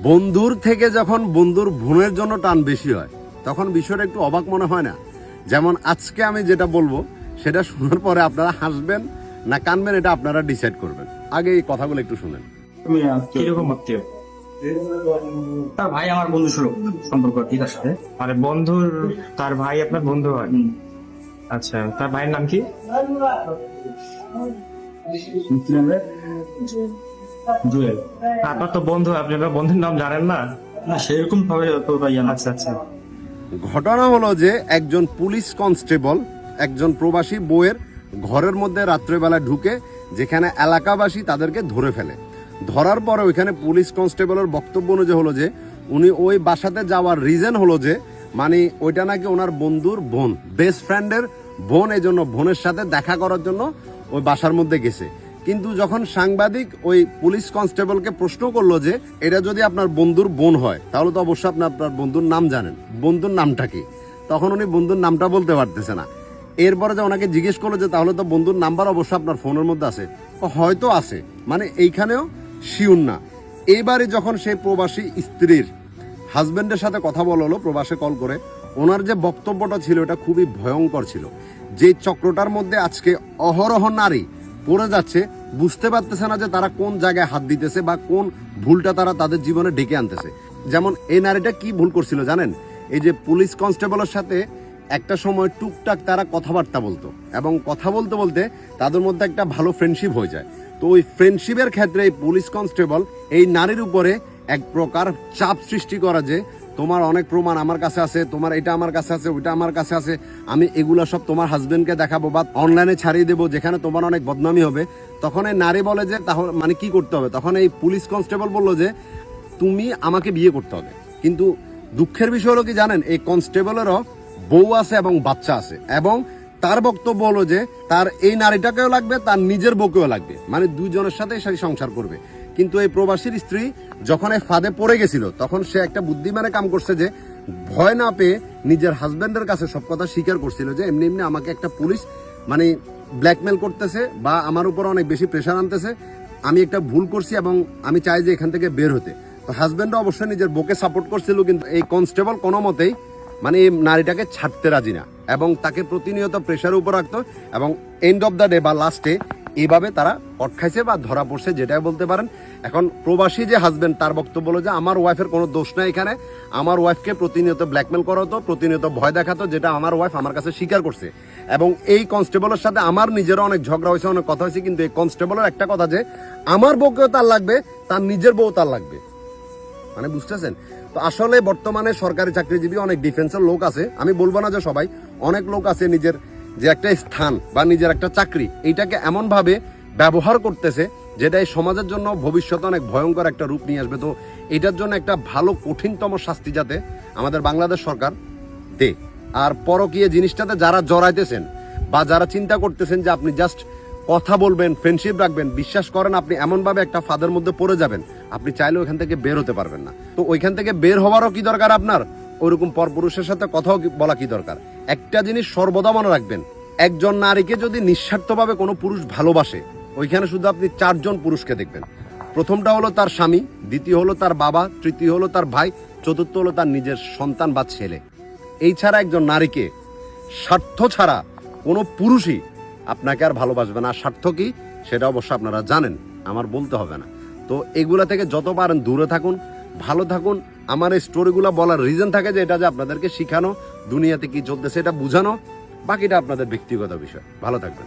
বন্ধুর থেকে যখন বন্ধুর বোনের জন্য টান বেশি হয় তখন বিষয়টা একটু অবাক মনে হয় না? যেমন আজকে আমি যেটা বলবো সেটা শোনার পরে আপনারা হাসবেন না কানবেন এটা আপনারা ডিসাইড করবেন। আগে এই কথাগুলো একটু শুনেন। কিরকম আত্মীয়? তার ভাই আমার বন্ধু সুলভ সম্পর্ক আর কি তার সাথে। মানে বন্ধুর, তার ভাই আপনার বন্ধু হয়? আচ্ছা, তার ভাইয়ের নাম কি? জুয়েল। আপনার তো বন্ধু, আপনি আপনার বন্ধুর নাম জানেন না? না সেরকম ভাবে তো ভাই জানা। আচ্ছা আচ্ছা। ঘটনা হলো যে একজন পুলিশ কনস্টেবল একজন প্রবাসী বউয়ের ঘরের মধ্যে রাত্রেবেলা ঢুকে, যেখানে এলাকাবাসী তাদেরকে ধরে ফেলে। ধরার পরে ওইখানে পুলিশ কনস্টেবলের বক্তব্য অনুযায়ী হলো যে উনি ওই বাসাতে যাওয়ার রিজন হলো যে মানে ওইটা নাকি ওনার বন্ধুর বোন, বেস্ট ফ্রেন্ডের বোন, এই জন্য বোনের সাথে দেখা করার জন্য ওই বাসার মধ্যে গেছে। কিন্তু যখন সাংবাদিক ওই পুলিশ কনস্টেবলকে প্রশ্ন করলো যে এটা যদি আপনার বন্ধুর বোন হয় তাহলে তো অবশ্যই আপনি আপনার বন্ধুর নাম জানেন, বন্ধুর নামটা কি? তখন উনি বন্ধুর নামটা বলতে পারতেছে না। এরপরে যে ওনাকে জিজ্ঞেস করলো যে তাহলে তো বন্ধুর নাম্বার অবশ্যই আপনার ফোনের মধ্যে আছে, হয়তো আছে, মানে এইখানেও শিওর না। এইবারে যখন সেই প্রবাসী স্ত্রীর হাজবেন্ডের সাথে কথা বলা হলো প্রবাসে কল করে, ওনার যে বক্তব্যটা ছিল এটা খুবই ভয়ঙ্কর ছিল। যে চক্রটার মধ্যে আজকে অহরহ নারী পড়ে যাচ্ছে, বুঝতে পারতেছে না যে তারা কোন জায়গায় হাত দিতেছে বা কোন ভুলটা তারা তাদের জীবনে ডেকে আনতেছে। যেমন এই নারীটা কি ভুল করছিল জানেন? এই যে পুলিশ কনস্টেবলের সাথে একটা সময় টুকটাক তারা কথাবার্তা বলতো এবং কথা বলতে বলতে তাদের মধ্যে একটা ভালো ফ্রেন্ডশিপ হয়ে যায়। তো ওই ফ্রেন্ডশিপের ক্ষেত্রে এই পুলিশ কনস্টেবল এই নারীর উপরে এক প্রকার চাপ সৃষ্টি করা যে তোমার অনেক প্রমাণ আমার কাছে আছে, তোমার এটা আমার কাছে আছে, ওইটা আমার কাছে আছে, আমি এগুলো সব তোমার হাজবেন্ডকে দেখাবো বা অনলাইনে ছাড়িয়ে দেবো যেখানে তোমার অনেক বদনামি হবে। তখন এই নারী বলে যে তাহলে মানে কি করতে হবে? তখন এই পুলিশ কনস্টেবল বললো যে তুমি আমাকে বিয়ে করতে হবে। কিন্তু দুঃখের বিষয় হলো কি জানেন, এই কনস্টেবলেরও বউ আছে এবং বাচ্চা আছে, এবং তার বক্তব্য হলো যে তার এই নারীটাকেও লাগবে, তার নিজের বউকেও লাগবে, মানে দুইজনের সাথে সে সংসার করবে। কিন্তু এই প্রবাসীর স্ত্রী যখন এই ফাঁদে পড়ে গেছিল তখন সে একটা বুদ্ধিমানে কাম করছে যে ভয় না পেয়ে নিজের হাজবেন্ডের কাছে সব কথা স্বীকার করছিল যে এমনি এমনি আমাকে একটা পুলিশ মানে ব্ল্যাকমেল করতেছে বা আমার উপর অনেক বেশি প্রেশার আনতেছে, আমি একটা ভুল করছি এবং আমি চাই যে এখান থেকে বের হতে। তো হাজবেন্ডও অবশ্যই নিজের বউকে সাপোর্ট করছিল, কিন্তু এই কনস্টেবল কোনো মতেই মানে এই নারীটাকে ছাড়তে রাজি না এবং তাকে প্রতিনিয়ত প্রেশারের উপর রাখতো এবং এন্ড অফ দ্য ডে বা লাস্টে এইভাবে তারা কট খাইছে বা ধরা পড়ছে, যেটাই বলতে পারেন। এখন প্রবাসী যে হাজবেন্ড তার বক্তব্য হলো যে আমার ওয়াইফের কোনো দোষ নাই এখানে, আমার ওয়াইফকে প্রতিনিয়ত ব্ল্যাকমেল করা হতো, প্রতিনিয়ত ভয় দেখাতো, যেটা আমার ওয়াইফ আমার কাছে স্বীকার করছে। এবং এই কনস্টেবলের সাথে আমার নিজেরও অনেক ঝগড়া হয়েছে, অনেক কথা হয়েছে, কিন্তু এই কনস্টেবলের একটা কথা যে আমার বউকেও তার লাগবে, তার নিজের বউ তার লাগবে, মানে বুঝতেছেন? তো আসলে বর্তমানে সরকারি চাকরিজীবী অনেক ডিফেন্সের লোক আছে, আমি বলবো না যে সবাই, অনেক লোক আছে নিজের যে একটা স্থান বা নিজের একটা চাকরি এইটাকে এমন ভাবে ব্যবহার করতেছে যেটা এই সমাজের জন্য ভবিষ্যতে অনেক ভয়ঙ্কর একটা রূপ নিয়ে আসবে। তো এটার জন্য একটা ভালো কঠিনতম শাস্তি যাতে আমাদের বাংলাদেশ সরকার দে। আর পরকীয় জিনিসটাতে যারা জড়াইতেছেন বা যারা চিন্তা করতেছেন যে আপনি জাস্ট কথা বলবেন, ফ্রেন্ডশিপ রাখবেন, বিশ্বাস করেন আপনি এমনভাবে একটা ফাঁদের মধ্যে পড়ে যাবেন, আপনি চাইলে ওইখান থেকে বের হতে পারবেন না। তো ওইখান থেকে বের হওয়ারও কি দরকার আপনার? ওইরকম পরপুরুষের সাথে কথাও বলা কি দরকার? একটা জিনিস সর্বদা মনে রাখবেন, একজন নারীকে যদি নিঃস্বার্থভাবে কোনো পুরুষ ভালোবাসে, ওইখানে শুধু আপনি চারজন পুরুষকে দেখবেন। প্রথমটা হলো তার স্বামী, দ্বিতীয় হলো তার বাবা, তৃতীয় হলো তার ভাই, চতুর্থ হলো তার নিজের সন্তান বা ছেলে। এই ছাড়া একজন নারীকে স্বার্থ ছাড়া কোনো পুরুষই আপনাকে আর ভালোবাসবে না। স্বার্থ কি সেটা অবশ্য আপনারা জানেন, আমার বলতে হবে না। তো এগুলা থেকে যত পারেন দূরে থাকুন, ভালো থাকুন। আমার এই স্টোরিগুলো বলার রিজন থাকে যে এটা যে আপনাদেরকে শিখানো, দুনিয়াতে কি চলতেছে এটা বুঝানো, বাকিটা আপনাদের ব্যক্তিগত বিষয়। ভালো থাকবেন।